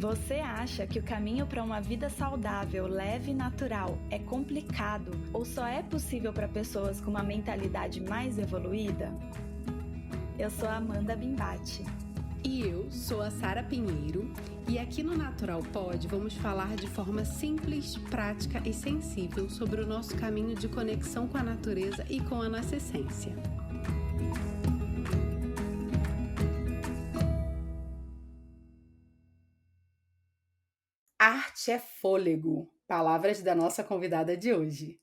Você acha que o caminho para uma vida saudável, leve e natural é complicado ou só é possível para pessoas com uma mentalidade mais evoluída? Eu sou a Amanda Bimbati. E eu sou a Sara Pinheiro e aqui no Natural Pod vamos falar de forma simples, prática e sensível sobre o nosso caminho de conexão com a natureza e com a nossa essência. Arte é fôlego, palavras da nossa convidada de hoje.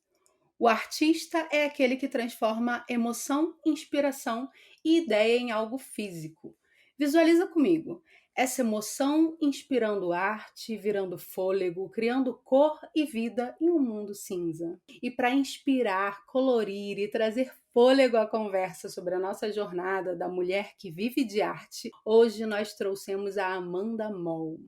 O artista é aquele que transforma emoção, inspiração e ideia em algo físico. Visualiza comigo, essa emoção inspirando arte, virando fôlego, criando cor e vida em um mundo cinza. E para inspirar, colorir e trazer fôlego à conversa sobre a nossa jornada da mulher que vive de arte, hoje nós trouxemos a Amanda Moll.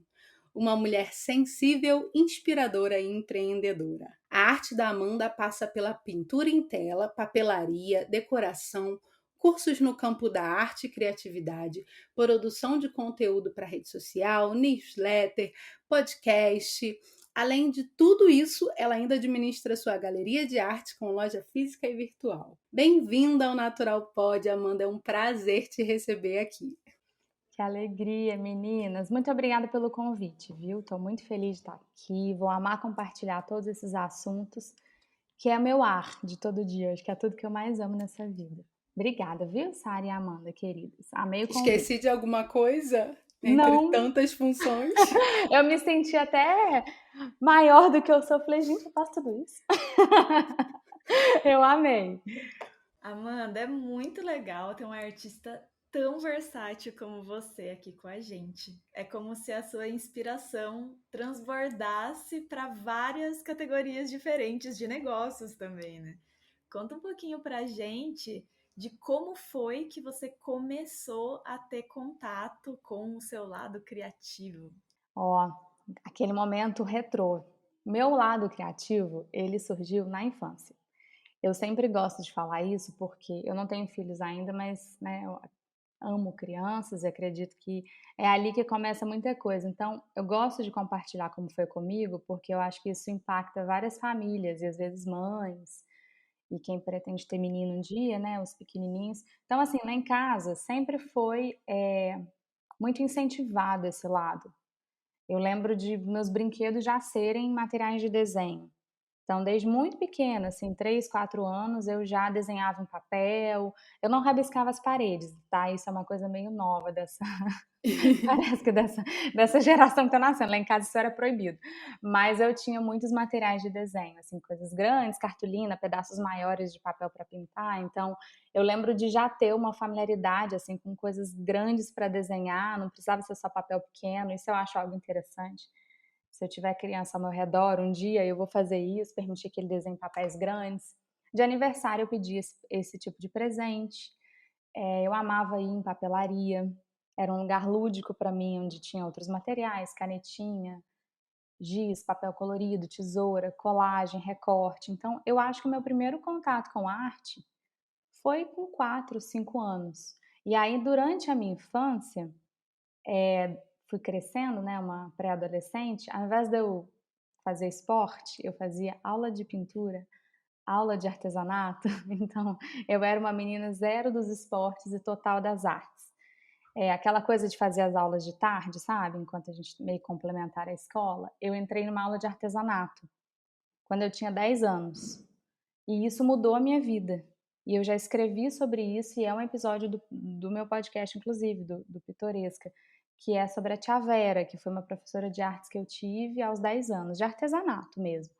Uma mulher sensível, inspiradora e empreendedora. A arte da Amanda passa pela pintura em tela, papelaria, decoração, cursos no campo da arte e criatividade, produção de conteúdo para rede social, newsletter, podcast. Além de tudo isso, ela ainda administra sua galeria de arte com loja física e virtual. Bem-vinda ao Natural Pod, Amanda. É um prazer te receber aqui. Que alegria, meninas. Muito obrigada pelo convite, viu? Estou muito feliz de estar aqui. Vou amar compartilhar todos esses assuntos, que é meu ar de todo dia. Acho que é tudo que eu mais amo nessa vida. Obrigada, viu, Sara e Amanda, queridas? Amei o convite. Esqueci de alguma coisa? Entre Não. tantas funções. Eu me senti até maior do que eu sou. Falei, gente, eu faço tudo isso. Eu amei. Amanda, é muito legal ter uma artista tão versátil como você aqui com a gente. É como se a sua inspiração transbordasse para várias categorias diferentes de negócios também, né? Conta um pouquinho pra gente de como foi que você começou a ter contato com o seu lado criativo. Ó, aquele momento retrô. Meu lado criativo, ele surgiu na infância. Eu sempre gosto de falar isso porque eu não tenho filhos ainda, mas né, eu amo crianças e acredito que é ali que começa muita coisa. Então, eu gosto de compartilhar como foi comigo, porque eu acho que isso impacta várias famílias e às vezes mães e quem pretende ter menino um dia, né, os pequenininhos. Então, assim, lá em casa sempre foi muito incentivado esse lado. Eu lembro de meus brinquedos já serem materiais de desenho. Então, desde muito pequena, assim, 3, 4 anos, eu já desenhava em papel. Eu não rabiscava as paredes, tá? Isso é uma coisa meio nova dessa, parece que dessa geração que tá nascendo. Lá em casa isso era proibido. Mas eu tinha muitos materiais de desenho, assim, coisas grandes, cartolina, pedaços maiores de papel para pintar. Então, eu lembro de já ter uma familiaridade, assim, com coisas grandes para desenhar. Não precisava ser só papel pequeno. Isso eu acho algo interessante. Se eu tiver criança ao meu redor, um dia eu vou fazer isso, permitir que ele desenhe papéis grandes. De aniversário eu pedi esse tipo de presente. Eu amava ir em papelaria. Era um lugar lúdico para mim, onde tinha outros materiais, canetinha, giz, papel colorido, tesoura, colagem, recorte. Então, eu acho que o meu primeiro contato com arte foi com 4, 5 anos. E aí, durante a minha infância, fui crescendo, né, uma pré-adolescente, ao invés de eu fazer esporte, eu fazia aula de pintura, aula de artesanato. Então, eu era uma menina zero dos esportes e total das artes. Aquela coisa de fazer as aulas de tarde, sabe? Enquanto a gente meio complementar a escola, eu entrei numa aula de artesanato quando eu tinha 10 anos. E isso mudou a minha vida. E eu já escrevi sobre isso e é um episódio do meu podcast, inclusive, do Pitoresca, que é sobre a Tia Vera, que foi uma professora de artes que eu tive aos 10 anos, de artesanato mesmo.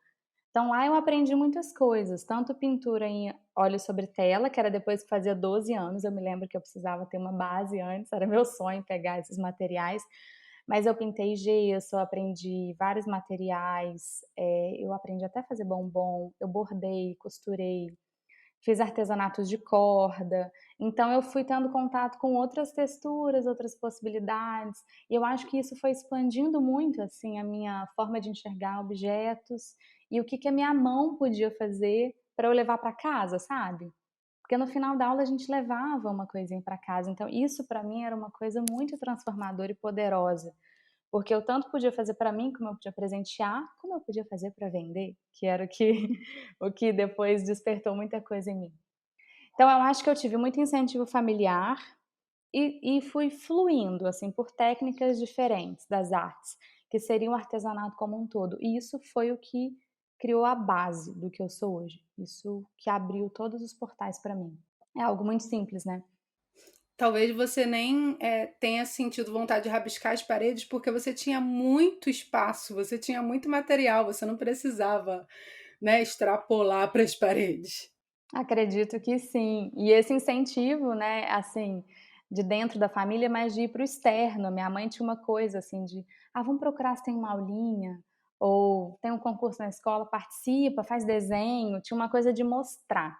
Então lá eu aprendi muitas coisas, tanto pintura em óleo sobre tela, que era depois que fazia 12 anos, eu me lembro que eu precisava ter uma base antes, era meu sonho pegar esses materiais, mas eu pintei gesso, eu aprendi vários materiais, eu aprendi até a fazer bombom, eu bordei, costurei, fiz artesanatos de corda, então eu fui tendo contato com outras texturas, outras possibilidades, e eu acho que isso foi expandindo muito, assim, a minha forma de enxergar objetos e o que a minha mão podia fazer para eu levar para casa, sabe? Porque no final da aula a gente levava uma coisinha para casa, então isso para mim era uma coisa muito transformadora e poderosa, Porque eu tanto podia fazer para mim, como eu podia presentear, como eu podia fazer para vender, que era o que, o que depois despertou muita coisa em mim. Então eu acho que eu tive muito incentivo familiar e fui fluindo, assim, por técnicas diferentes das artes, que seria o artesanato como um todo. E isso foi o que criou a base do que eu sou hoje. Isso que abriu todos os portais para mim. É algo muito simples, né? Talvez você nem tenha sentido vontade de rabiscar as paredes porque você tinha muito espaço, você tinha muito material, você não precisava, né, extrapolar para as paredes. Acredito que sim. E esse incentivo, né, assim, de dentro da família, mas de ir para o externo. Minha mãe tinha uma coisa assim de, vamos procurar se tem uma aulinha, ou tem um concurso na escola, participa, faz desenho. Tinha uma coisa de mostrar.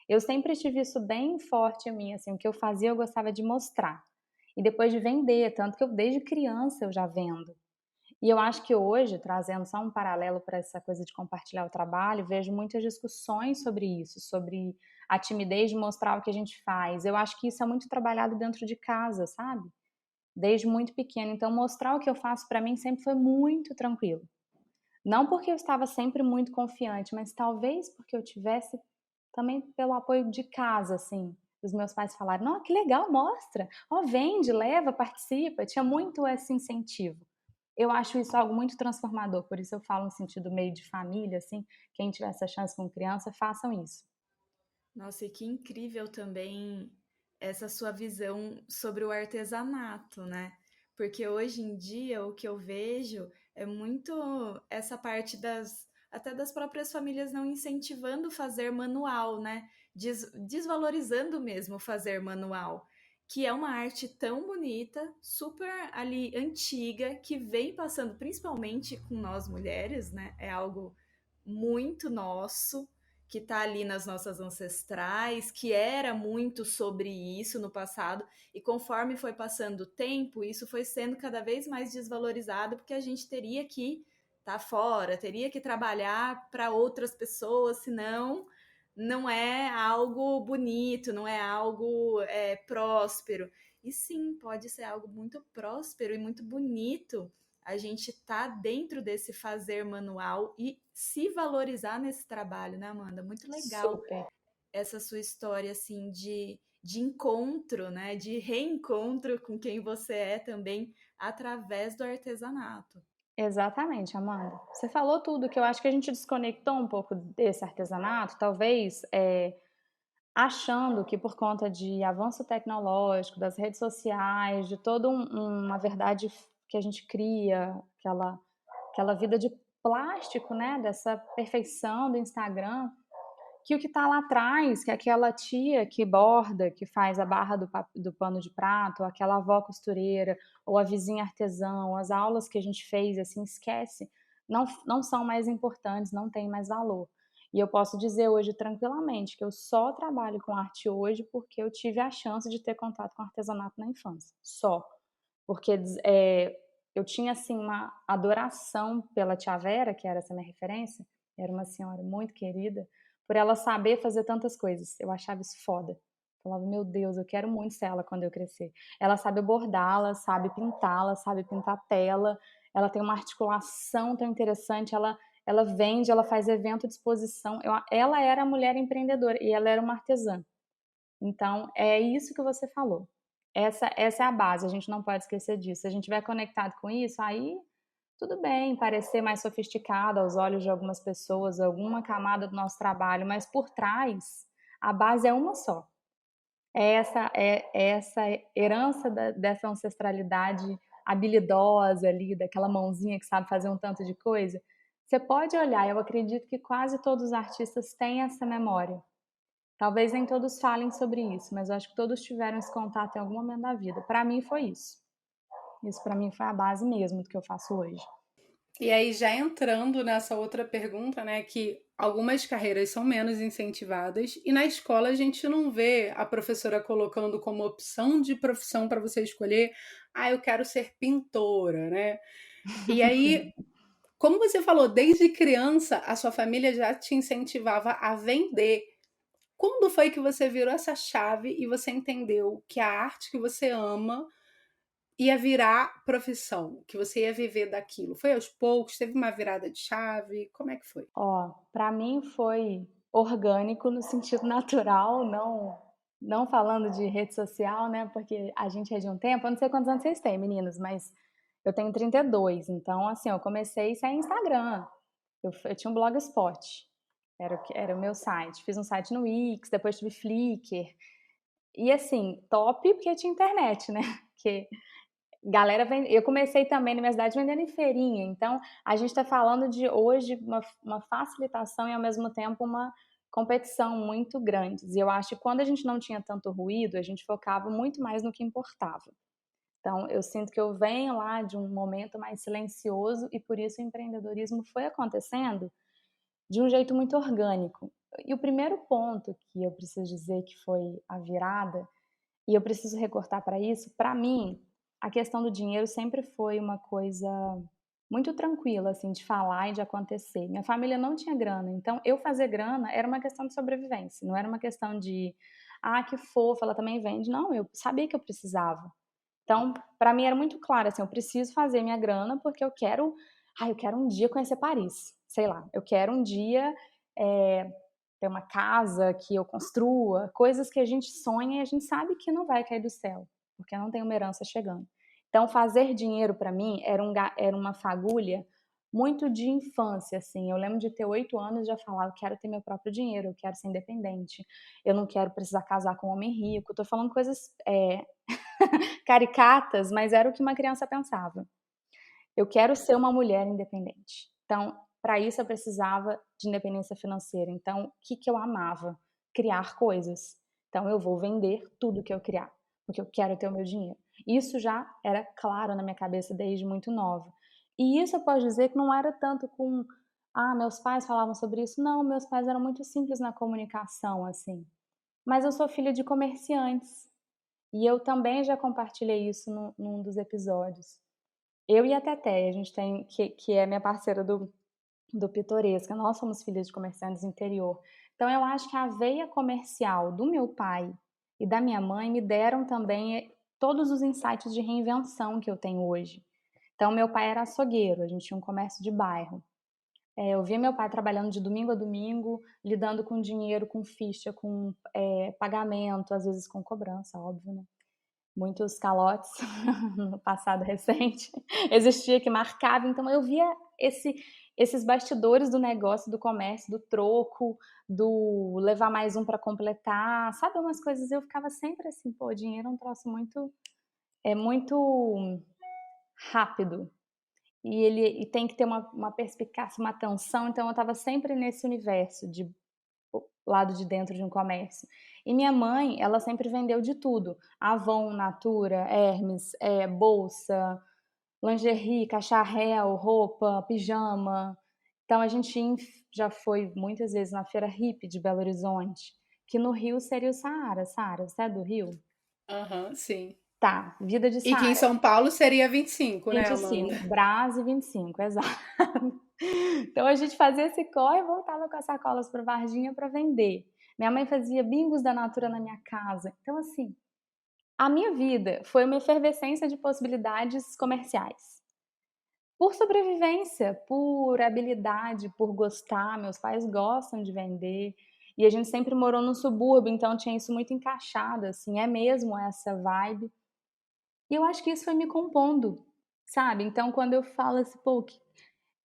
Eu sempre tive isso bem forte em mim, assim, o que eu fazia eu gostava de mostrar. E depois de vender, tanto que eu desde criança eu já vendo. E eu acho que hoje, trazendo só um paralelo para essa coisa de compartilhar o trabalho, vejo muitas discussões sobre isso, sobre a timidez de mostrar o que a gente faz. Eu acho que isso é muito trabalhado dentro de casa, sabe? Desde muito pequena. Então, mostrar o que eu faço para mim sempre foi muito tranquilo. Não porque eu estava sempre muito confiante, mas talvez porque eu tivesse também pelo apoio de casa, assim. Os meus pais falaram: não, que legal, mostra. Ó, vende, leva, participa. Tinha muito esse incentivo. Eu acho isso algo muito transformador, por isso eu falo no sentido meio de família, assim, quem tiver essa chance com criança, façam isso. Nossa, e que incrível também essa sua visão sobre o artesanato, né? Porque hoje em dia o que eu vejo é muito essa parte das até das próprias famílias não incentivando fazer manual, né? Desvalorizando mesmo fazer manual, que é uma arte tão bonita, super ali antiga, que vem passando principalmente com nós mulheres, né? É algo muito nosso que está ali nas nossas ancestrais, que era muito sobre isso no passado, e conforme foi passando o tempo, isso foi sendo cada vez mais desvalorizado, porque a gente teria que estar fora, teria que trabalhar para outras pessoas, senão não é algo bonito, não é algo próspero. E sim, pode ser algo muito próspero e muito bonito a gente tá dentro desse fazer manual e se valorizar nesse trabalho, né, Amanda? Muito legal Super. essa sua história, assim, de encontro, né? De reencontro com quem você é também através do artesanato. Exatamente, Amanda. Você falou tudo, que eu acho que a gente desconectou um pouco desse artesanato, talvez achando que por conta de avanço tecnológico, das redes sociais, de toda uma verdade que a gente cria, aquela vida de plástico, né, dessa perfeição do Instagram, que o que está lá atrás, que é aquela tia que borda, que faz a barra do pano de prato, ou aquela avó costureira, ou a vizinha artesã, as aulas que a gente fez, assim, esquece, não são mais importantes, não tem mais valor. E eu posso dizer hoje tranquilamente que eu só trabalho com arte hoje porque eu tive a chance de ter contato com artesanato na infância. Só. Porque eu tinha, assim, uma adoração pela tia Vera, que era essa minha referência, era uma senhora muito querida, por ela saber fazer tantas coisas. Eu achava isso foda. Eu falava, meu Deus, eu quero muito ser ela quando eu crescer. Ela sabe bordá-la, sabe pintar tela, ela tem uma articulação tão interessante, ela vende, ela faz evento de exposição. Ela era mulher empreendedora e ela era uma artesã. Então, é isso que você falou. Essa é a base, a gente não pode esquecer disso. Se a gente estiver conectado com isso, aí tudo bem parecer mais sofisticado aos olhos de algumas pessoas, alguma camada do nosso trabalho, mas por trás, a base é uma só. É essa herança dessa ancestralidade habilidosa ali, daquela mãozinha que sabe fazer um tanto de coisa. Você pode olhar, eu acredito que quase todos os artistas têm essa memória. Talvez nem todos falem sobre isso, mas eu acho que todos tiveram esse contato em algum momento da vida. Para mim foi isso. Isso para mim foi a base mesmo do que eu faço hoje. E aí, já entrando nessa outra pergunta, né, que algumas carreiras são menos incentivadas e na escola a gente não vê a professora colocando como opção de profissão para você escolher, eu quero ser pintora, né? E aí, como você falou, desde criança a sua família já te incentivava a vender. Quando foi que você virou essa chave e você entendeu que a arte que você ama ia virar profissão, que você ia viver daquilo? Foi aos poucos? Teve uma virada de chave? Como é que foi? Ó, para mim foi orgânico no sentido natural, não falando de rede social, né, porque a gente é de um tempo eu não sei quantos anos vocês têm, meninas, mas eu tenho 32, então, assim, eu comecei sem Instagram. Eu tinha um Blogspot, era o meu site. Fiz um site no Wix, depois tive Flickr. E assim, top porque tinha internet, né? Porque galera vende. Eu comecei também na minha cidade vendendo em feirinha. Então, a gente está falando de hoje uma facilitação e ao mesmo tempo uma competição muito grandes. E eu acho que quando a gente não tinha tanto ruído, a gente focava muito mais no que importava. Então, eu sinto que eu venho lá de um momento mais silencioso e por isso o empreendedorismo foi acontecendo de um jeito muito orgânico. E o primeiro ponto que eu preciso dizer que foi a virada, e eu preciso recortar para isso, para mim, a questão do dinheiro sempre foi uma coisa muito tranquila, assim, de falar e de acontecer. Minha família não tinha grana, então eu fazer grana era uma questão de sobrevivência, não era uma questão de, ah, que fofa, ela também vende. Não, eu sabia que eu precisava. Então, para mim era muito claro, assim, eu preciso fazer minha grana porque eu quero um dia conhecer Paris, sei lá, eu quero um dia ter uma casa que eu construa, coisas que a gente sonha e a gente sabe que não vai cair do céu, porque não tem uma herança chegando. Então, fazer dinheiro para mim era uma fagulha muito de infância, assim. Eu lembro de ter 8 anos e já falar, eu quero ter meu próprio dinheiro, eu quero ser independente, eu não quero precisar casar com um homem rico. Tô falando coisas caricatas, mas era o que uma criança pensava. Eu quero ser uma mulher independente. Então, para isso eu precisava de independência financeira. Então, o que, que eu amava? Criar coisas. Então, eu vou vender tudo que eu criar, porque eu quero ter o meu dinheiro. Isso já era claro na minha cabeça desde muito nova. E isso eu posso dizer que não era tanto com, ah, meus pais falavam sobre isso. Não, meus pais eram muito simples na comunicação, assim. Mas eu sou filha de comerciantes. E eu também já compartilhei isso num dos episódios. Eu e a Teté, a gente tem, que é minha parceira do Pitoresca, nós somos filhas de comerciantes do interior. Então eu acho que a veia comercial do meu pai e da minha mãe me deram também todos os insights de reinvenção que eu tenho hoje. Então meu pai era açougueiro, a gente tinha um comércio de bairro. Eu via meu pai trabalhando de domingo a domingo, lidando com dinheiro, com ficha, com pagamento, às vezes com cobrança, óbvio, né? Muitos calotes no passado recente existia que marcava, então eu via esses bastidores do negócio, do comércio, do troco, do levar mais um para completar, sabe, umas coisas eu ficava sempre assim, pô, dinheiro é um troço muito rápido e tem que ter uma perspicácia, uma atenção, então eu estava sempre nesse universo de lado de dentro de um comércio. E minha mãe, ela sempre vendeu de tudo: Avon, Natura, Hermes, bolsa, lingerie, cacharel, roupa, pijama. Então a gente já foi muitas vezes na Feira Hippie de Belo Horizonte, que no Rio seria o Saara. Saara, você é do Rio? Aham, sim. Tá, vida de E que em Saara. São Paulo seria 25, né, Amanda? 25, Brás e 25, exato. Então a gente fazia esse corre e voltava com as sacolas para Varginha para vender. Minha mãe fazia bingos da Natura na minha casa. Então, assim, a minha vida foi uma efervescência de possibilidades comerciais. Por sobrevivência, por habilidade, por gostar. Meus pais gostam de vender. E a gente sempre morou no subúrbio, então tinha isso muito encaixado, assim, é mesmo essa vibe. E eu acho que isso foi me compondo, sabe? Então, quando eu falo assim, pô, que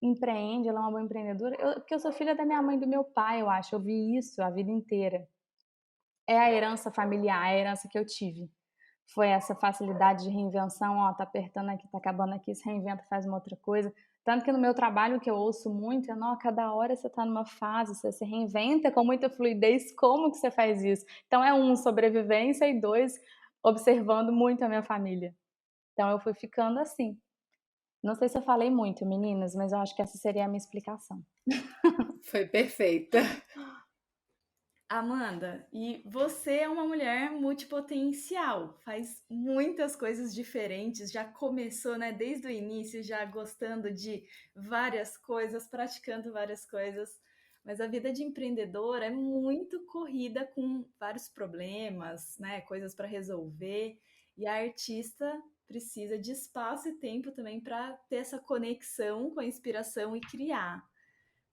empreende, ela é uma boa empreendedora, porque eu sou filha da minha mãe e do meu pai, eu acho. Eu vi isso a vida inteira. É a herança familiar, é a herança que eu tive. Foi essa facilidade de reinvenção, ó, tá apertando aqui, tá acabando aqui, se reinventa, faz uma outra coisa. Tanto que no meu trabalho o que eu ouço muito é, não, cada hora você tá numa fase, você se reinventa com muita fluidez, como que você faz isso? Então é sobrevivência e dois, observando muito a minha família. Então eu fui ficando assim. Não sei se eu falei muito, meninas, mas eu acho que essa seria a minha explicação. Foi perfeita. Amanda, e você é uma mulher multipotencial, faz muitas coisas diferentes, já começou, né, desde o início, já gostando de várias coisas, praticando várias coisas, mas a vida de empreendedora é muito corrida com vários problemas, né, coisas para resolver, e a artista precisa de espaço e tempo também para ter essa conexão com a inspiração e criar.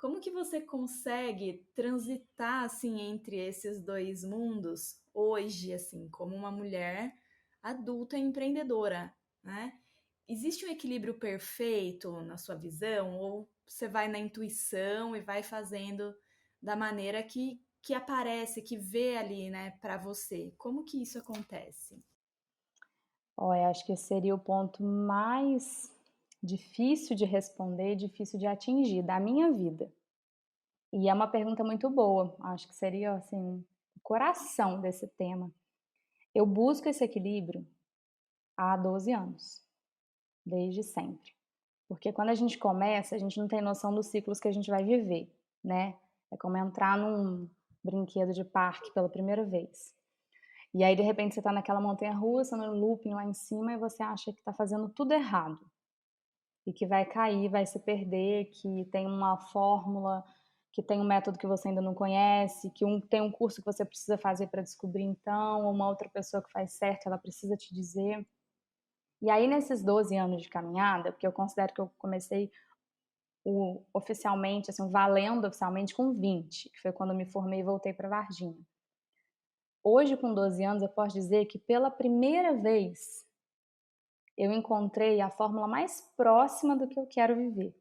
Como que você consegue transitar assim entre esses dois mundos hoje, assim, como uma mulher adulta e empreendedora, né? Existe um equilíbrio perfeito na sua visão ou você vai na intuição e vai fazendo da maneira que aparece, que vê ali, né, para você? Como que isso acontece? Olha, acho que esse seria o ponto mais difícil de responder, difícil de atingir da minha vida. E é uma pergunta muito boa. Acho que seria assim, o coração desse tema. Eu busco esse equilíbrio há 12 anos, desde sempre. Porque quando a gente começa, a gente não tem noção dos ciclos que a gente vai viver, né? É como entrar num brinquedo de parque pela primeira vez. E aí, de repente, você tá naquela montanha-russa, no looping lá em cima, e você acha que tá fazendo tudo errado. E que vai cair, vai se perder, que tem uma fórmula, que tem um método que você ainda não conhece, que tem um curso que você precisa fazer para descobrir então, ou uma outra pessoa que faz certo, ela precisa te dizer. E aí, nesses 12 anos de caminhada, porque eu considero que eu comecei oficialmente, assim, valendo oficialmente com 20, que foi quando eu me formei e voltei para Varginha. Hoje, com 12 anos, eu posso dizer que pela primeira vez eu encontrei a fórmula mais próxima do que eu quero viver.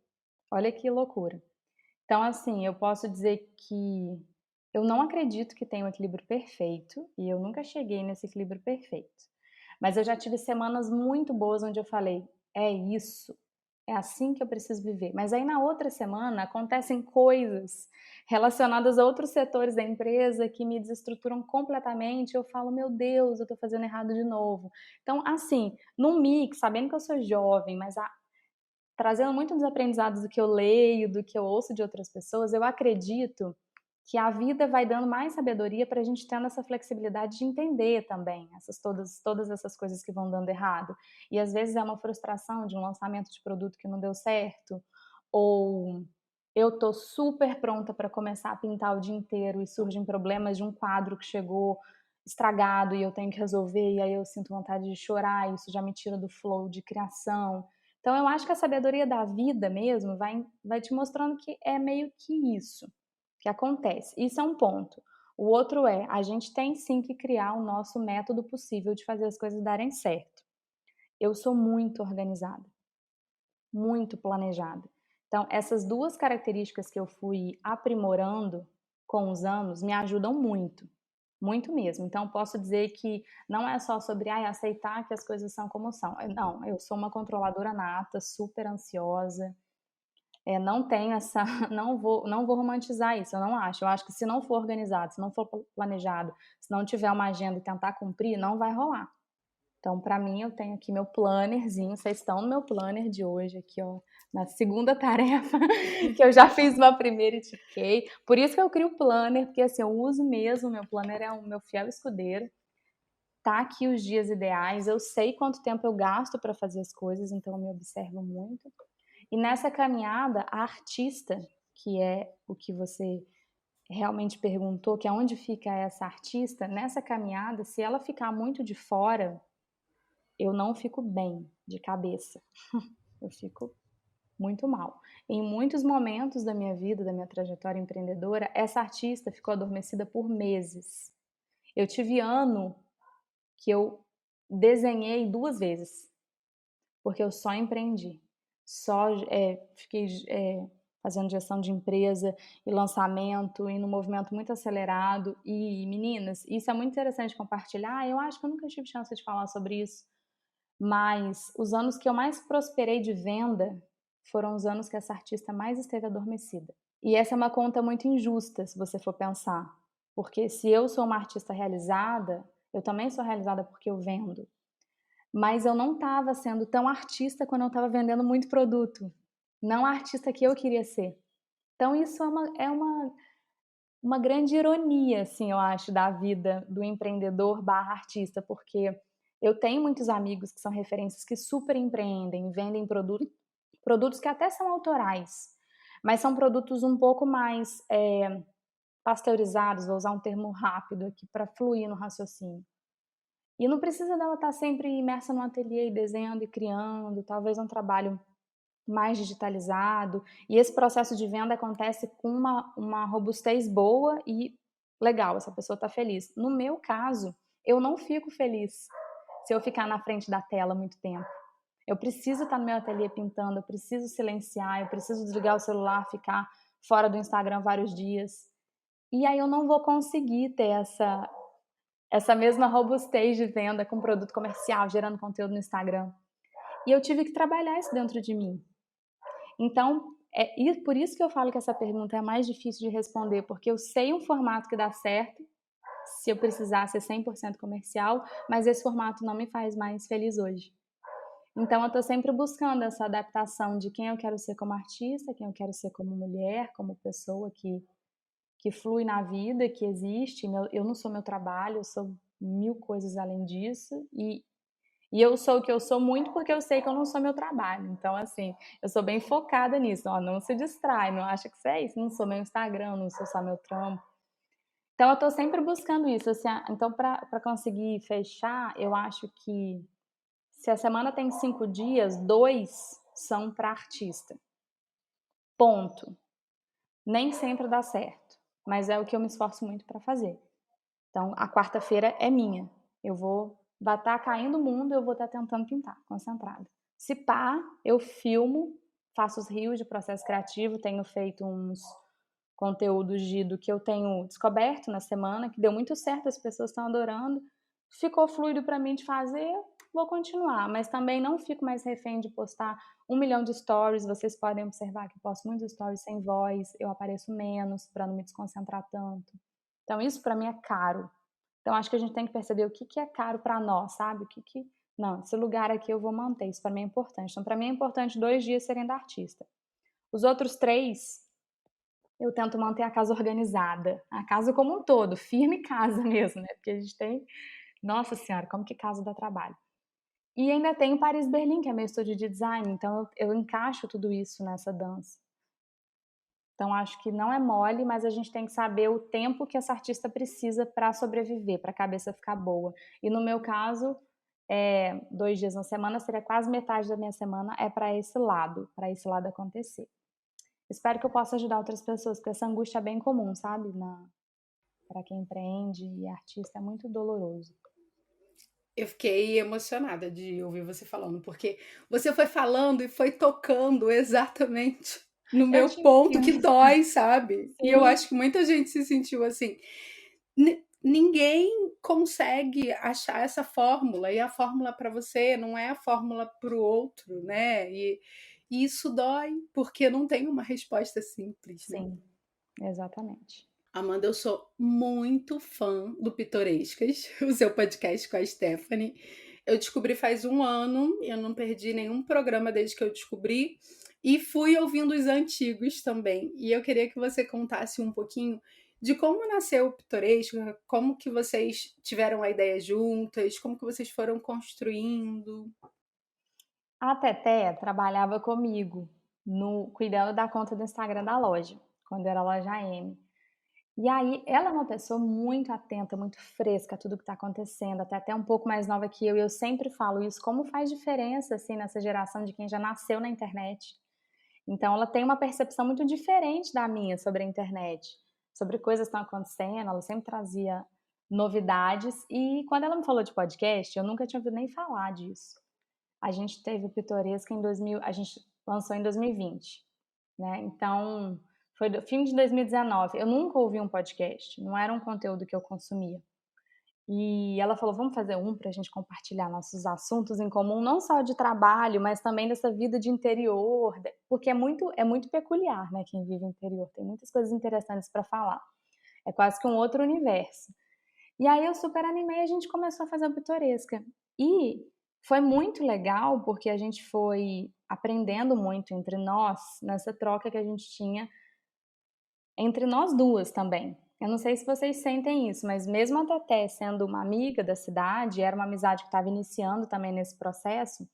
Olha que loucura. Então, assim, eu posso dizer que eu não acredito que tenha um equilíbrio perfeito e eu nunca cheguei nesse equilíbrio perfeito. Mas eu já tive semanas muito boas onde eu falei: é isso, é assim que eu preciso viver. Mas aí na outra semana acontecem coisas relacionadas a outros setores da empresa que me desestruturam completamente. Eu falo, meu Deus, eu estou fazendo errado de novo. Então, assim, num mix, sabendo que eu sou jovem, mas trazendo muito dos aprendizados do que eu leio, do que eu ouço de outras pessoas, eu acredito que a vida vai dando mais sabedoria para a gente tendo essa flexibilidade de entender também todas essas coisas que vão dando errado. E às vezes é uma frustração de um lançamento de produto que não deu certo, ou eu tô super pronta para começar a pintar o dia inteiro e surgem problemas de um quadro que chegou estragado e eu tenho que resolver, e aí eu sinto vontade de chorar, e isso já me tira do flow de criação. Então eu acho que a sabedoria da vida mesmo vai te mostrando que é meio que isso que acontece. Isso é um ponto. O outro é, a gente tem sim que criar o nosso método possível de fazer as coisas darem certo. Eu sou muito organizada, muito planejada. Então, essas duas características que eu fui aprimorando com os anos me ajudam muito, muito mesmo. Então, posso dizer que não é só sobre aceitar que as coisas são como são. Não, eu sou uma controladora nata, super ansiosa, não tenho essa, não vou romantizar isso, eu não acho. Eu acho que se não for organizado, se não for planejado, se não tiver uma agenda e tentar cumprir, não vai rolar. Então, para mim, eu tenho aqui meu plannerzinho, vocês estão no meu planner de hoje, aqui, ó, na segunda tarefa, que eu já fiz uma primeira e tiquei. Por isso que eu crio o planner, porque assim, eu uso mesmo, meu planner é o meu fiel escudeiro. Tá aqui os dias ideais, eu sei quanto tempo eu gasto para fazer as coisas, então eu me observo muito. E nessa caminhada, a artista, que é o que você realmente perguntou, que é onde fica essa artista, nessa caminhada, se ela ficar muito de fora, eu não fico bem de cabeça. Eu fico muito mal. Em muitos momentos da minha vida, da minha trajetória empreendedora, essa artista ficou adormecida por meses. Eu tive ano que eu desenhei 2 vezes, porque eu só empreendi. Só fiquei fazendo gestão de empresa e lançamento e num movimento muito acelerado. E, meninas, isso é muito interessante compartilhar. Eu acho que eu nunca tive chance de falar sobre isso, mas os anos que eu mais prosperei de venda foram os anos que essa artista mais esteve adormecida. E essa é uma conta muito injusta, se você for pensar. Porque se eu sou uma artista realizada, eu também sou realizada porque eu vendo. Mas eu não estava sendo tão artista quando eu estava vendendo muito produto. Não a artista que eu queria ser. Então isso é uma grande ironia, assim, eu acho, da vida do empreendedor barra artista, porque eu tenho muitos amigos que são referências que super empreendem, vendem produtos que até são autorais, mas são produtos um pouco mais pasteurizados, vou usar um termo rápido aqui para fluir no raciocínio. E não precisa dela estar sempre imersa no ateliê, desenhando e criando, talvez um trabalho mais digitalizado. E esse processo de venda acontece com uma robustez boa e legal, essa pessoa está feliz. No meu caso, eu não fico feliz se eu ficar na frente da tela muito tempo. Eu preciso estar no meu ateliê pintando, eu preciso silenciar, eu preciso desligar o celular, ficar fora do Instagram vários dias. E aí eu não vou conseguir ter essa mesma robustez de venda com produto comercial, gerando conteúdo no Instagram. E eu tive que trabalhar isso dentro de mim. Então, e por isso que eu falo que essa pergunta é a mais difícil de responder, porque eu sei um formato que dá certo, se eu precisar ser 100% comercial, mas esse formato não me faz mais feliz hoje. Então, eu estou sempre buscando essa adaptação de quem eu quero ser como artista, quem eu quero ser como mulher, como pessoa que flui na vida, que existe. Eu não sou meu trabalho, eu sou mil coisas além disso. E eu sou o que eu sou muito porque eu sei que eu não sou meu trabalho. Então, assim, eu sou bem focada nisso. Ó, não se distrai, não acha que isso é isso. Não sou meu Instagram, não sou só meu trampo. Então, eu tô sempre buscando isso. Assim, então, para conseguir fechar, eu acho que se a semana tem 5 dias, 2 são para artista. Ponto. Nem sempre dá certo, mas é o que eu me esforço muito para fazer. Então, a quarta-feira é minha. Vai estar caindo o mundo, eu vou estar tentando pintar, concentrada. Se pá, eu filmo, faço os rios de processo criativo, tenho feito uns conteúdos do que eu tenho descoberto na semana, que deu muito certo, as pessoas estão adorando. Ficou fluido para mim de fazer, vou continuar, mas também não fico mais refém de postar 1 milhão de stories. Vocês podem observar que eu posto muitos stories sem voz, eu apareço menos para não me desconcentrar tanto. Então isso para mim é caro. Então acho que a gente tem que perceber o que é caro para nós, sabe? Não, esse lugar aqui eu vou manter, isso para mim é importante. Então para mim é importante 2 dias serem da artista. Os outros 3 eu tento manter a casa organizada, a casa como um todo, firme casa mesmo, né? Porque a gente tem, nossa senhora, como que casa dá trabalho. E ainda tem o Paris Berlim, que é meu estúdio de design, então eu encaixo tudo isso nessa dança. Então acho que não é mole, mas a gente tem que saber o tempo que essa artista precisa para sobreviver, para a cabeça ficar boa. E no meu caso, 2 dias na semana, seria quase metade da minha semana, é para esse lado acontecer. Espero que eu possa ajudar outras pessoas, porque essa angústia é bem comum, sabe? Para quem empreende e é artista, é muito doloroso. Eu fiquei emocionada de ouvir você falando, porque você foi falando e foi tocando exatamente no Eu meu te ponto que entendo. dói, sabe? E eu Sim, acho que muita gente se sentiu assim. Ninguém consegue achar essa fórmula, e a fórmula para você não é a fórmula para o outro, né? E isso dói, porque não tem uma resposta simples, né? sim, exatamente. Amanda, eu sou muito fã do Pitorescas, o seu podcast com a Stephanie. Eu descobri faz 1 ano, eu não perdi nenhum programa desde que eu descobri, e fui ouvindo os antigos também. E eu queria que você contasse um pouquinho de como nasceu o Pitoresca, como que vocês tiveram a ideia juntas, como que vocês foram construindo. A Teté trabalhava comigo cuidando da conta do Instagram da loja, quando era a loja AM. E aí, ela é uma pessoa muito atenta, muito fresca a tudo que está acontecendo, até um pouco mais nova que eu, e eu sempre falo isso, como faz diferença, assim, nessa geração de quem já nasceu na internet. Então, ela tem uma percepção muito diferente da minha sobre a internet, sobre coisas que estão acontecendo, ela sempre trazia novidades, e quando ela me falou de podcast, eu nunca tinha ouvido nem falar disso. A gente teve o Pitoresca a gente lançou em 2020, né? Então, foi do fim de 2019. Eu nunca ouvi um podcast, não era um conteúdo que eu consumia. E ela falou: vamos fazer um para a gente compartilhar nossos assuntos em comum, não só de trabalho, mas também dessa vida de interior, porque é muito peculiar, né? Quem vive no interior tem muitas coisas interessantes para falar. É quase que um outro universo. E aí eu super animei, a gente começou a fazer a Pitoresca. E foi muito legal porque a gente foi aprendendo muito entre nós, nessa troca que a gente tinha entre nós duas também. Eu não sei se vocês sentem isso, mas mesmo a Teté sendo uma amiga da cidade, era uma amizade que estava iniciando também nesse processo,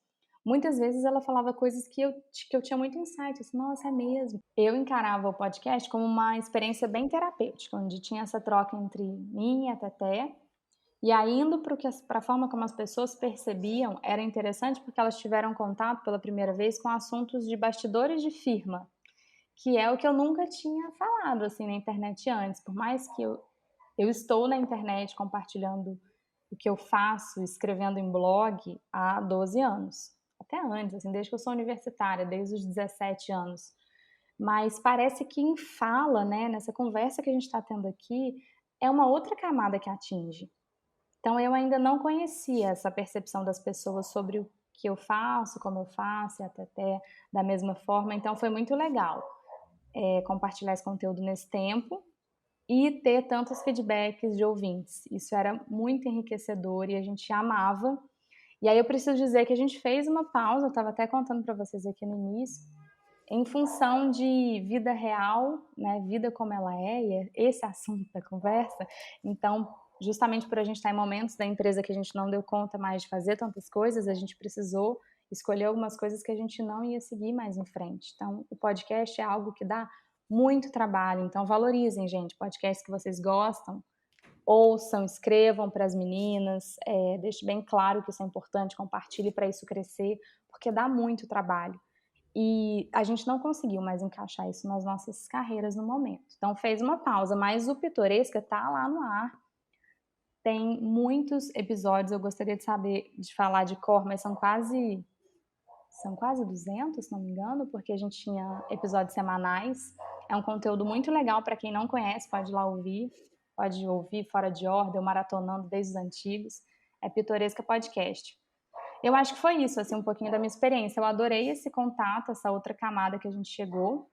muitas vezes ela falava coisas que eu tinha muito insight, assim, nossa, é mesmo. Eu encarava o podcast como uma experiência bem terapêutica, onde tinha essa troca entre mim e a Teté, E aí, indo para a forma como as pessoas percebiam, era interessante porque elas tiveram contato pela primeira vez com assuntos de bastidores de firma, que é o que eu nunca tinha falado assim na internet antes. Por mais que eu estou na internet compartilhando o que eu faço, escrevendo em blog há 12 anos. Até antes, assim, desde que eu sou universitária, desde os 17 anos. Mas parece que em fala, né, nessa conversa que a gente está tendo aqui, é uma outra camada que atinge. Então eu ainda não conhecia essa percepção das pessoas sobre o que eu faço, como eu faço, e até da mesma forma. Então foi muito legal compartilhar esse conteúdo nesse tempo e ter tantos feedbacks de ouvintes. Isso era muito enriquecedor e a gente amava. E aí eu preciso dizer que a gente fez uma pausa, eu estava até contando para vocês aqui no início, em função de vida real, né, vida como ela é, e esse assunto da conversa. Então, justamente por a gente estar em momentos da empresa que a gente não deu conta mais de fazer tantas coisas, a gente precisou escolher algumas coisas que a gente não ia seguir mais em frente. Então, o podcast é algo que dá muito trabalho, então valorizem, gente, podcasts que vocês gostam, ouçam, escrevam para as meninas, deixe bem claro que isso é importante, compartilhe para isso crescer, porque dá muito trabalho. E a gente não conseguiu mais encaixar isso nas nossas carreiras no momento. Então fez uma pausa, mas o Pitoresca tá lá no ar. Tem muitos episódios, eu gostaria de falar de cor, mas são quase 200, se não me engano, porque a gente tinha episódios semanais. É um conteúdo muito legal para quem não conhece, pode ir lá ouvir. Pode ouvir fora de ordem, ou maratonando desde os antigos. É Pitoresca Podcast. Eu acho que foi isso, assim, um pouquinho da minha experiência. Eu adorei esse contato, essa outra camada que a gente chegou.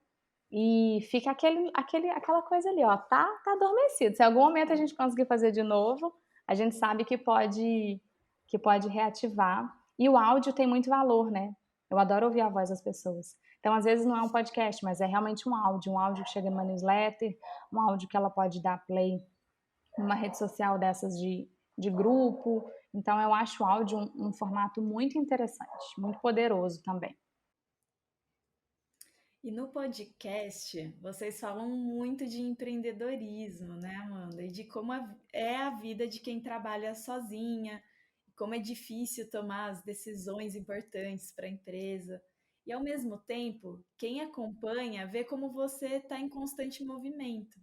E fica aquela coisa ali, ó, tá adormecido. Se em algum momento a gente conseguir fazer de novo, a gente sabe que pode reativar. E o áudio tem muito valor, né? Eu adoro ouvir a voz das pessoas. Então, às vezes não é um podcast, mas é realmente um áudio que chega numa newsletter, um áudio que ela pode dar play numa rede social dessas de grupo. Então, eu acho o áudio um formato muito interessante, muito poderoso também. E no podcast, vocês falam muito de empreendedorismo, né, Amanda? E de como é a vida de quem trabalha sozinha, como é difícil tomar as decisões importantes para a empresa. E, ao mesmo tempo, quem acompanha vê como você está em constante movimento.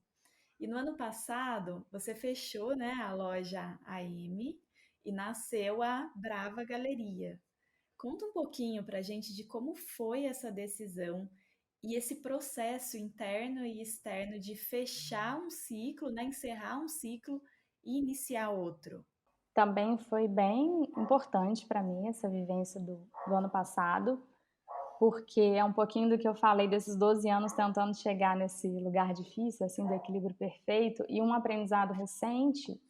E no ano passado, você fechou, né, a loja AM e nasceu a Brava Galeria. Conta um pouquinho para a gente de como foi essa decisão e esse processo interno e externo de fechar um ciclo, né, encerrar um ciclo e iniciar outro. Também foi bem importante para mim essa vivência do ano passado, porque é um pouquinho do que eu falei desses 12 anos tentando chegar nesse lugar difícil, assim, do equilíbrio perfeito, e um aprendizado recente,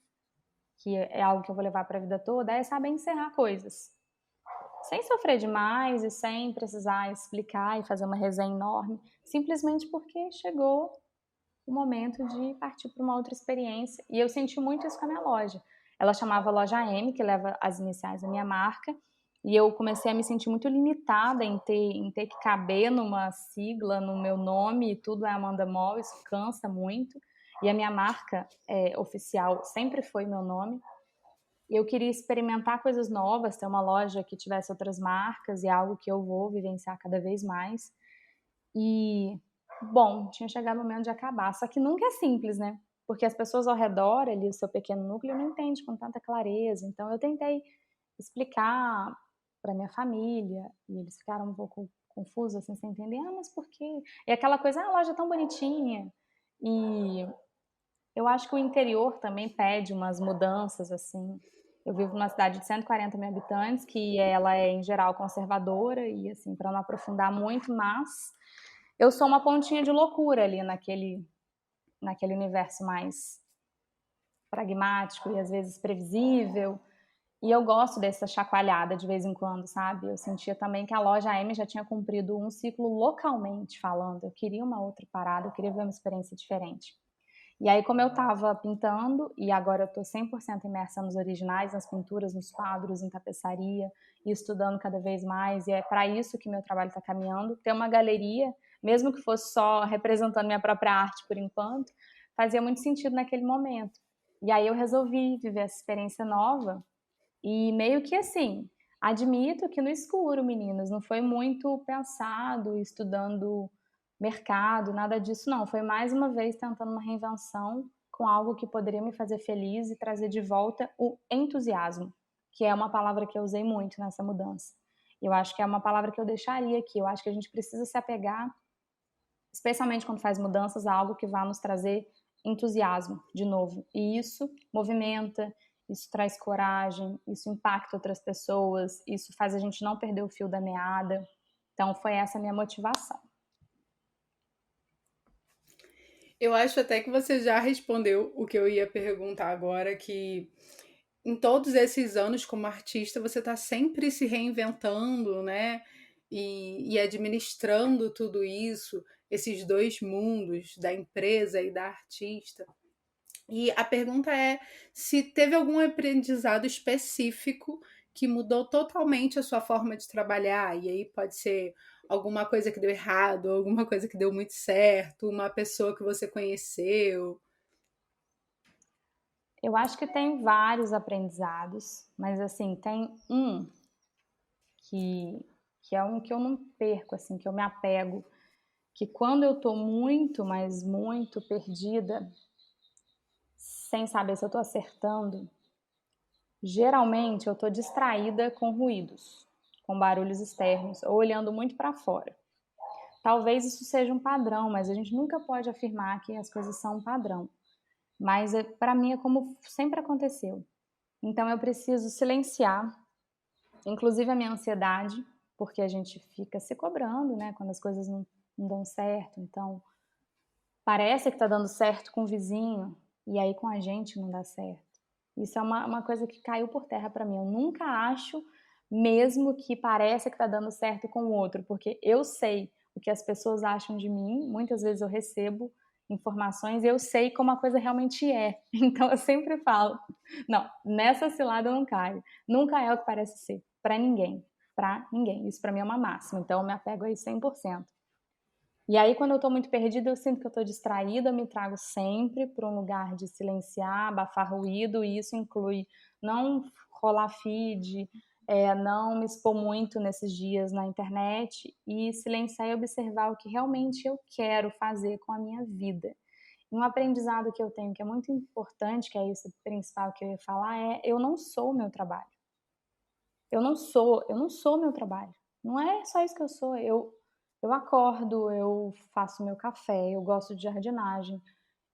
que é algo que eu vou levar para a vida toda, é saber encerrar coisas. Sem sofrer demais e sem precisar explicar e fazer uma resenha enorme, simplesmente porque chegou o momento de partir para uma outra experiência. E eu senti muito isso com a minha loja. Ela chamava Loja M, que leva as iniciais da minha marca, e eu comecei a me sentir muito limitada em ter que caber numa sigla, no meu nome, e tudo é Amanda Moll, isso cansa muito. E a minha marca oficial sempre foi meu nome. Eu queria experimentar coisas novas, ter uma loja que tivesse outras marcas, e é algo que eu vou vivenciar cada vez mais. E, bom, tinha chegado o momento de acabar. Só que nunca é simples, né? Porque as pessoas ao redor, ali, o seu pequeno núcleo, não entende com tanta clareza. Então, eu tentei explicar para minha família, e eles ficaram um pouco confusos, assim, sem entender. Ah, mas por quê? E aquela coisa, a loja é tão bonitinha. E eu acho que o interior também pede umas mudanças, assim. Eu vivo numa cidade de 140 mil habitantes, que ela é, em geral, conservadora, e, assim, para não aprofundar muito, mas eu sou uma pontinha de loucura ali naquele universo mais pragmático e às vezes previsível. E eu gosto dessa chacoalhada de vez em quando, sabe? Eu sentia também que a loja M já tinha cumprido um ciclo localmente falando. Eu queria uma outra parada, eu queria ver uma experiência diferente. E aí, como eu estava pintando, e agora eu estou 100% imersa nos originais, nas pinturas, nos quadros, em tapeçaria, e estudando cada vez mais, e é para isso que meu trabalho está caminhando. Ter uma galeria, mesmo que fosse só representando minha própria arte por enquanto, fazia muito sentido naquele momento. E aí eu resolvi viver essa experiência nova e meio que assim, admito que no escuro, meninas, não foi muito pensado, estudando mercado, nada disso não. Foi mais uma vez tentando uma reinvenção com algo que poderia me fazer feliz e trazer de volta o entusiasmo, que é uma palavra que eu usei muito nessa mudança. Eu acho que é uma palavra que eu deixaria aqui. Eu acho que a gente precisa se apegar, especialmente quando faz mudanças, a algo que vá nos trazer entusiasmo de novo. E isso movimenta, isso traz coragem, isso impacta outras pessoas, isso faz a gente não perder o fio da meada. Então foi essa a minha motivação. Eu acho até que você já respondeu o que eu ia perguntar agora, que em todos esses anos como artista, você está sempre se reinventando, né? E administrando tudo isso, esses dois mundos, da empresa e da artista. E a pergunta é se teve algum aprendizado específico que mudou totalmente a sua forma de trabalhar. E aí pode ser alguma coisa que deu errado, alguma coisa que deu muito certo, uma pessoa que você conheceu. Eu acho que tem vários aprendizados, mas assim, tem um que, que é um que eu não perco, assim, que eu me apego, que quando eu tô muito, mas muito perdida, sem saber se eu tô acertando, geralmente eu tô distraída com ruídos, com barulhos externos, ou olhando muito para fora. Talvez isso seja um padrão, mas a gente nunca pode afirmar que as coisas são um padrão. Mas para mim é como sempre aconteceu. Então eu preciso silenciar, inclusive a minha ansiedade, porque a gente fica se cobrando, né, quando as coisas não dão certo. Então parece que está dando certo com o vizinho e aí com a gente não dá certo. Isso é uma coisa que caiu por terra para mim. Eu nunca acho mesmo que parece que está dando certo com o outro, porque eu sei o que as pessoas acham de mim. Muitas vezes eu recebo informações e eu sei como a coisa realmente é. Então eu sempre falo, não, nessa cilada eu não caio. Nunca é o que parece ser, para ninguém. Para ninguém. Isso para mim é uma máxima. Então eu me apego a isso 100%. E aí, quando eu tô muito perdida, eu sinto que eu tô distraída, eu me trago sempre para um lugar de silenciar, abafar ruído, e isso inclui não rolar feed, não me expor muito nesses dias na internet e silenciar e observar o que realmente eu quero fazer com a minha vida. E um aprendizado que eu tenho que é muito importante, que é isso principal que eu ia falar, é eu não sou o meu trabalho. Eu não sou o meu trabalho. Não é só isso que eu sou. Eu acordo, eu faço meu café, eu gosto de jardinagem,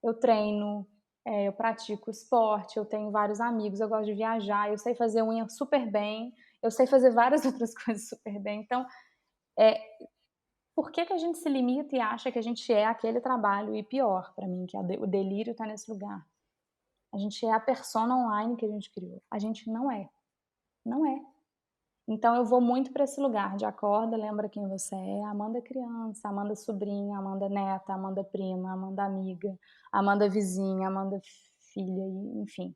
eu treino, eu pratico esporte, eu tenho vários amigos, eu gosto de viajar, eu sei fazer unha super bem, eu sei fazer várias outras coisas super bem. Então, é, por que que a gente se limita e acha que a gente é aquele trabalho? E pior, para mim, que o delírio está nesse lugar. A gente é a persona online que a gente criou. A gente não é. Não é. Então eu vou muito para esse lugar de acorda, lembra quem você é, Amanda criança, Amanda sobrinha, Amanda neta, Amanda prima, Amanda amiga, Amanda vizinha, Amanda filha, enfim,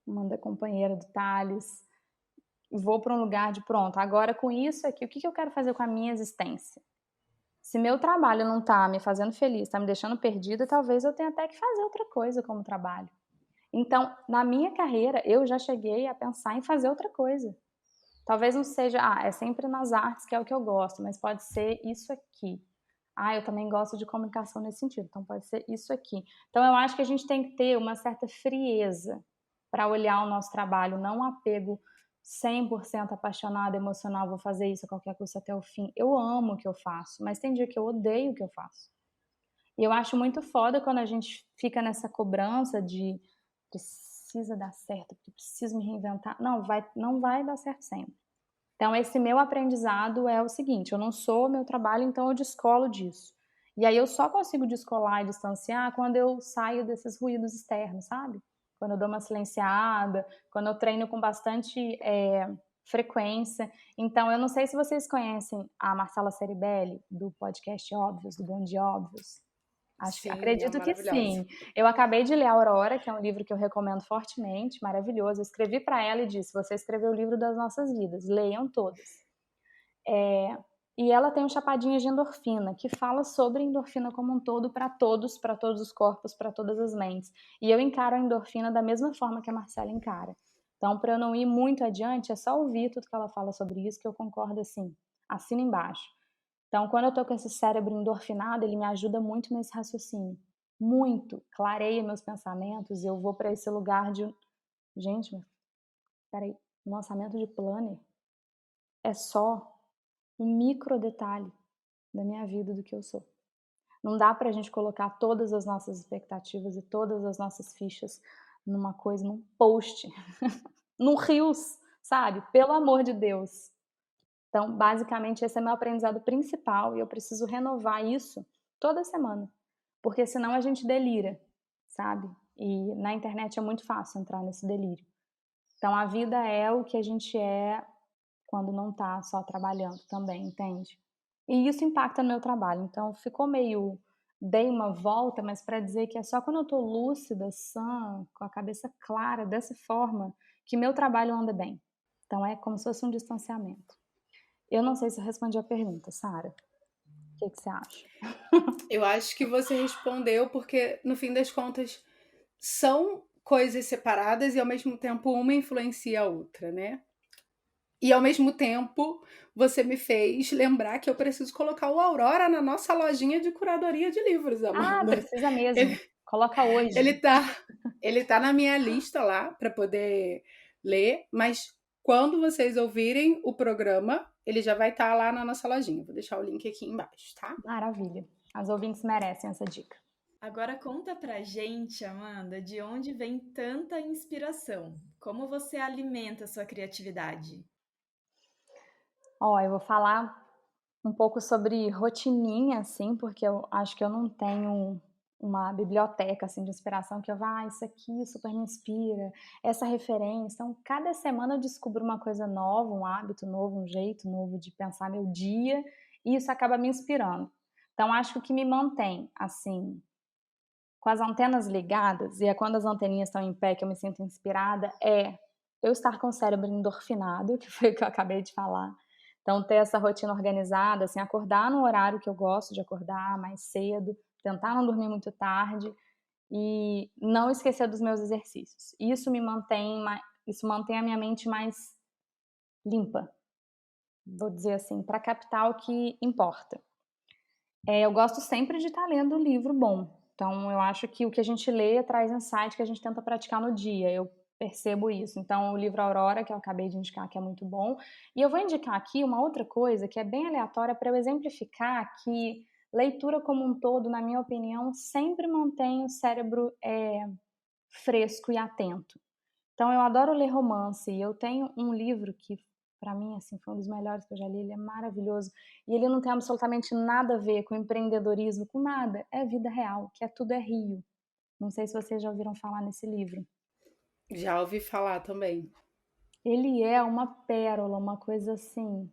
Amanda companheira do Thales. Vou para um lugar de pronto, agora com isso aqui, o que eu quero fazer com a minha existência? Se meu trabalho não está me fazendo feliz, está me deixando perdida, talvez eu tenha até que fazer outra coisa como trabalho. Então, na minha carreira, eu já cheguei a pensar em fazer outra coisa. Talvez não seja, é sempre nas artes que é o que eu gosto, mas pode ser isso aqui. Eu também gosto de comunicação nesse sentido, então pode ser isso aqui. Então eu acho que a gente tem que ter uma certa frieza para olhar o nosso trabalho, não um apego 100% apaixonado, emocional, vou fazer isso a qualquer custo até o fim. Eu amo o que eu faço, mas tem dia que eu odeio o que eu faço. E eu acho muito foda quando a gente fica nessa cobrança de precisa dar certo, porque preciso me reinventar. Não vai dar certo sempre. Então, esse meu aprendizado é o seguinte: eu não sou o meu trabalho, então eu descolo disso. E aí eu só consigo descolar e distanciar quando eu saio desses ruídos externos, sabe? Quando eu dou uma silenciada, quando eu treino com bastante frequência. Então, eu não sei se vocês conhecem a Marcela Ceribelli, do podcast Óbvios, do Bom Dia Óbvios. Sim, é Acredito que maravilhosa. sim. Eu acabei de ler A Aurora, que é um livro que eu recomendo fortemente, maravilhoso. Eu escrevi para ela e disse: você escreveu o livro das nossas vidas, leiam todos. E ela tem um Chapadinhas de Endorfina, que fala sobre endorfina como um todo para todos os corpos, para todas as mentes. E eu encaro a endorfina da mesma forma que a Marcela encara. Então, para eu não ir muito adiante, é só ouvir tudo que ela fala sobre isso, que eu concordo assim, assina embaixo. Então, quando eu tô com esse cérebro endorfinado, ele me ajuda muito nesse raciocínio. Muito. Clareia meus pensamentos, eu vou para esse lugar de... Gente, mas peraí, um lançamento de planner é só um micro detalhe da minha vida, do que eu sou. Não dá pra gente colocar todas as nossas expectativas e todas as nossas fichas numa coisa, num post, num Reels, sabe? Pelo amor de Deus. Então, basicamente, esse é meu aprendizado principal e eu preciso renovar isso toda semana, porque senão a gente delira, sabe? E na internet é muito fácil entrar nesse delírio. Então, a vida é o que a gente é quando não tá só trabalhando também, entende? E isso impacta no meu trabalho. Então, ficou meio... Dei uma volta, mas para dizer que é só quando eu tô lúcida, sã, com a cabeça clara, dessa forma, que meu trabalho anda bem. Então, é como se fosse um distanciamento. Eu não sei se eu respondi a pergunta, Sara. O que você acha? Eu acho que você respondeu porque, no fim das contas, são coisas separadas e, ao mesmo tempo, uma influencia a outra, né? E, ao mesmo tempo, você me fez lembrar que eu preciso colocar o Aurora na nossa lojinha de curadoria de livros, Ah, Amanda. precisa mesmo. Ele, Coloca ele hoje. tá, ele tá na minha lista lá para poder ler, mas quando vocês ouvirem o programa, ele já vai estar lá na nossa lojinha. Vou deixar o link aqui embaixo, tá? Maravilha. As ouvintes merecem essa dica. Agora conta pra gente, Amanda, de onde vem tanta inspiração? Como você alimenta a sua criatividade? Ó, eu vou falar um pouco sobre rotininha, assim, porque eu acho que eu não tenho uma biblioteca, assim, de inspiração que eu vá, isso aqui super me inspira, essa referência. Então, cada semana eu descubro uma coisa nova, um hábito novo, um jeito novo de pensar meu dia, e isso acaba me inspirando. Então, acho que o que me mantém, assim, com as antenas ligadas, e é quando as anteninhas estão em pé que eu me sinto inspirada, é eu estar com o cérebro endorfinado, que foi o que eu acabei de falar. Então, ter essa rotina organizada, assim, acordar no horário que eu gosto de acordar, mais cedo, tentar não dormir muito tarde e não esquecer dos meus exercícios. Isso mantém a minha mente mais limpa, vou dizer assim, para captar o que importa. Eu gosto sempre de estar lendo um livro bom. Então, eu acho que o que a gente lê traz insight que a gente tenta praticar no dia. Eu percebo isso. Então, o livro Aurora, que eu acabei de indicar, que é muito bom. E eu vou indicar aqui uma outra coisa que é bem aleatória para eu exemplificar que leitura como um todo, na minha opinião, sempre mantém o cérebro fresco e atento. Então, eu adoro ler romance. Eu tenho um livro que, para mim, assim, foi um dos melhores que eu já li. Ele é maravilhoso. E ele não tem absolutamente nada a ver com empreendedorismo, com nada. É vida real, que é Tudo é Rio. Não sei se vocês já ouviram falar nesse livro. Já ouvi falar também. Ele é uma pérola, uma coisa assim,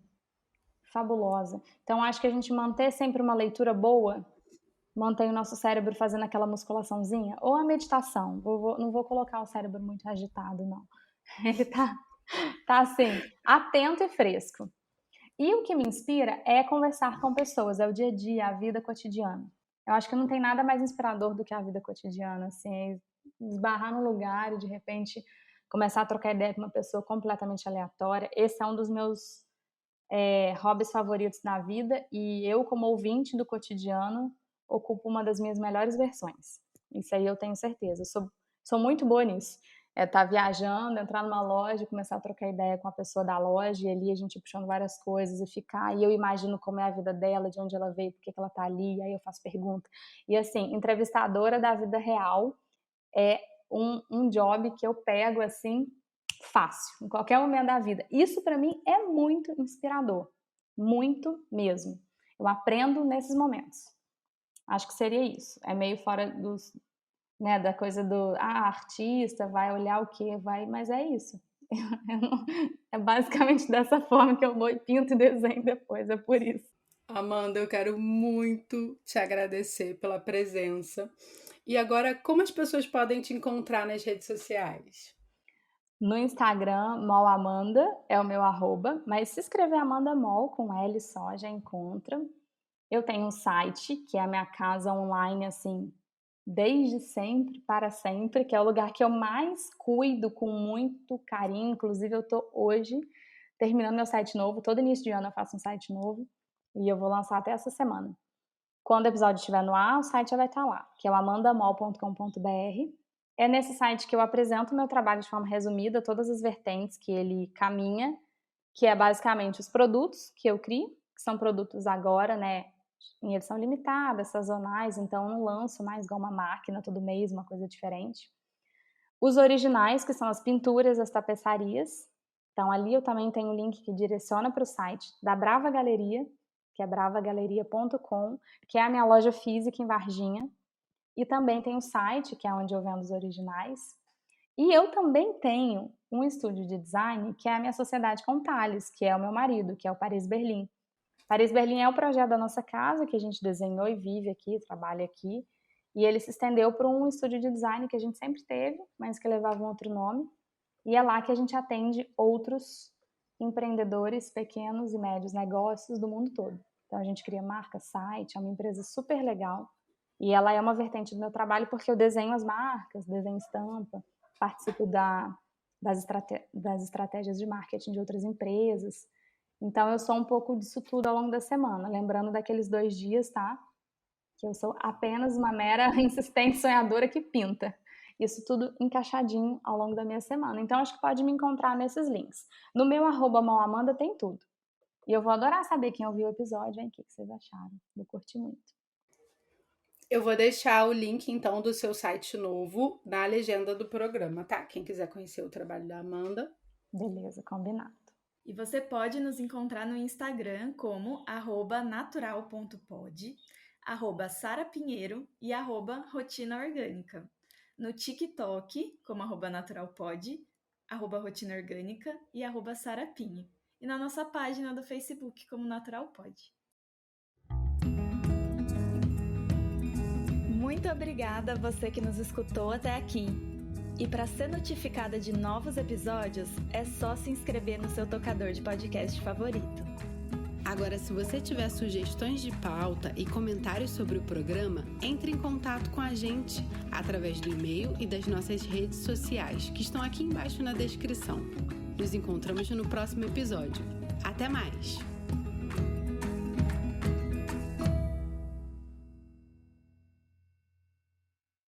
fabulosa. Então, acho que a gente manter sempre uma leitura boa mantém o nosso cérebro fazendo aquela musculaçãozinha. Ou a meditação. Não vou colocar o cérebro muito agitado, não. Ele tá assim, atento e fresco. E o que me inspira é conversar com pessoas, é o dia a dia, a vida cotidiana. Eu acho que não tem nada mais inspirador do que a vida cotidiana, assim, esbarrar num lugar e de repente começar a trocar ideia com uma pessoa completamente aleatória. Esse é um dos meus hobbies favoritos na vida e eu, como ouvinte do cotidiano, ocupo uma das minhas melhores versões. Isso aí eu tenho certeza. Sou muito boa nisso. Tá viajando, entrar numa loja, começar a trocar ideia com a pessoa da loja e ali a gente puxando várias coisas e ficar. E eu imagino como é a vida dela, de onde ela veio, por que ela tá ali, aí eu faço pergunta. E assim, entrevistadora da vida real é um job que eu pego assim fácil, em qualquer momento da vida. Isso para mim é muito inspirador, muito mesmo. Eu aprendo nesses momentos. Acho que seria isso. É meio fora dos, né, da coisa do artista vai olhar o que vai, mas é isso. É basicamente dessa forma que eu vou e pinto e desenho depois, é por isso. Amanda, eu quero muito te agradecer pela presença. E agora, como as pessoas podem te encontrar nas redes sociais? No Instagram, molamanda é o meu @, mas se escrever Amanda Mol com L só, já encontra. Eu tenho um site, que é a minha casa online, assim, desde sempre, para sempre, que é o lugar que eu mais cuido com muito carinho. Inclusive, eu tô hoje terminando meu site novo. Todo início de ano eu faço um site novo e eu vou lançar até essa semana. Quando o episódio estiver no ar, o site já vai estar lá, que é o amandamol.com.br. É nesse site que eu apresento o meu trabalho de forma resumida, todas as vertentes que ele caminha, que é basicamente os produtos que eu crio, que são produtos agora, né, em edição limitada, sazonais, então eu não lanço mais igual uma máquina todo mês, uma coisa diferente. Os originais, que são as pinturas, as tapeçarias. Então ali eu também tenho um link que direciona para o site da Brava Galeria, que é bravagaleria.com, que é a minha loja física em Varginha. E também tem o site, que é onde eu vendo os originais. E eu também tenho um estúdio de design, que é a minha sociedade com o Thales, que é o meu marido, que é o Paris Berlim. Paris Berlim é o projeto da nossa casa, que a gente desenhou e vive aqui, trabalha aqui. E ele se estendeu para um estúdio de design que a gente sempre teve, mas que levava um outro nome. E é lá que a gente atende outros empreendedores, pequenos e médios negócios do mundo todo. Então a gente cria marca, site, é uma empresa super legal. E ela é uma vertente do meu trabalho porque eu desenho as marcas, desenho estampa, participo das estratégias de marketing de outras empresas. Então eu sou um pouco disso tudo ao longo da semana, lembrando daqueles 2 dias, tá? Que eu sou apenas uma mera insistente sonhadora que pinta. Isso tudo encaixadinho ao longo da minha semana. Então acho que pode me encontrar nesses links. No meu @molamanda tem tudo. E eu vou adorar saber quem ouviu o episódio, hein? O que vocês acharam? Vou curtir muito. Eu vou deixar o link, então, do seu site novo na legenda do programa, tá? Quem quiser conhecer o trabalho da Amanda. Beleza, combinado. E você pode nos encontrar no Instagram como @natural.pod, @sarapinheiro e @rotinaorgânica. No TikTok, como @naturalpod, @rotinaorgânica e @sarapinhe. E na nossa página do Facebook como Naturalpod. Muito obrigada a você que nos escutou até aqui. E para ser notificada de novos episódios, é só se inscrever no seu tocador de podcast favorito. Agora, se você tiver sugestões de pauta e comentários sobre o programa, entre em contato com a gente através do e-mail e das nossas redes sociais, que estão aqui embaixo na descrição. Nos encontramos no próximo episódio. Até mais!